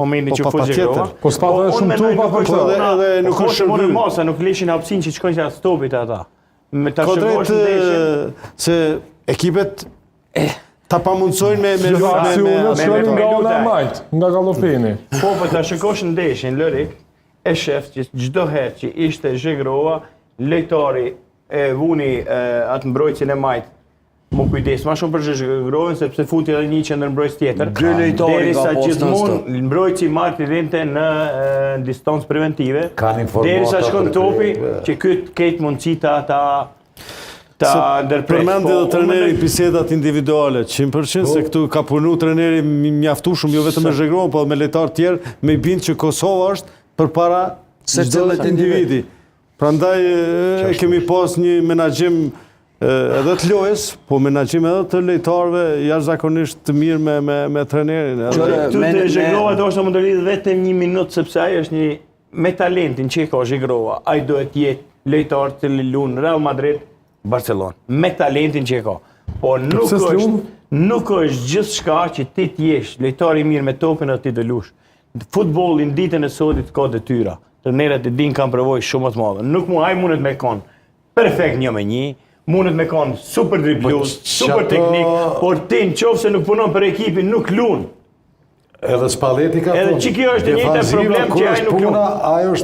momentin që fuqi Grova. Po s'pa dhe shumë trupa për këtë. këtë. Edhe nuk është shumë masa, nuk lishin hapësinë që shkojnë që stopit ata. Me ta shëgosh ndeshjen se ekipet ta pamundsojnë me nga Gallopini. Po, për ta shëgosh ndeshjen, Lërik, e shef që çdo herë që ishte Grova, lejtari e vuni atë mbrojtësin e majtë, më kujdes ma shumë për Grovën, sepse futi edhe një qendërmbrojtës tjetër. Dy lejtori ka postë gjithmonë mbrojtësi marrë rinte në distancë preventive. Kanë informata. Derisa shkon topi, që këtë ketë mundësi ta ndërpres. Përmendi dhe treneri bisedat individuale, 100% se këtu ka punu treneri mjaftueshëm jo vetëm me Grovën, po me lejtarë tjerë, me bindë që Kosova është përpara çdo individi. Prandaj kemi pas një menaxhim edhe të lojës, po menaxhim edhe të lejtarëve jashtëzakonisht të mirë me trenerin. Këtu të Grova do është më ndërlidh vetëm 1 minutë, sepse ai është një me talentin që ka Grova. Ai duhet të jetë lejtar të lunë Real Madrid, Barcelona. Me talentin që ka. Po nuk është gjithçka që ti të jesh lejtar i mirë me topin dhe ti të lush. Futbolli në ditën e sodit ka detyra. Trenerët e din kanë përvojë shumë të madhe. Nuk ai mundet me kon perfekt 1-1, mundet me kon super driblues, super teknik, por ti nëse nuk punon për ekipin nuk lun. Edhe Spalletti ka thonë. Edhe që kjo është e njëjta problem që ai nuk lun.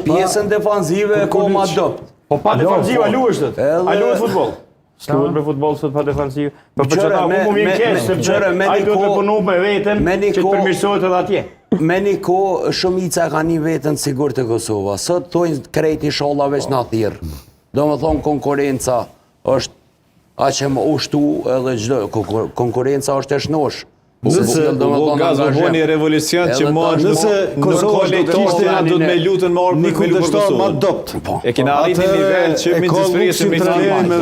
Pjesën defanzive e ka më adopt. Po pa defanziva luhet. Ai luhet futboll. S'luhet për futboll sot pa defanzivë. Po për çfarë unë më vjen keq sepse ai duhet të punojë me veten që të përmirësohet edhe atje. Me një kohë shumica ka një vetën sigur të Kosova. Sot thojnë krejt inshallah veç na thirr. Domethënë konkurenca është aq e ushtu edhe çdo konkurenca është e shnosh. Nëse gazovoni revolucion që nëse Kosova do të me lutën me orë një kundërshtar më adopt. E kena arritur në nivel që me dispresim me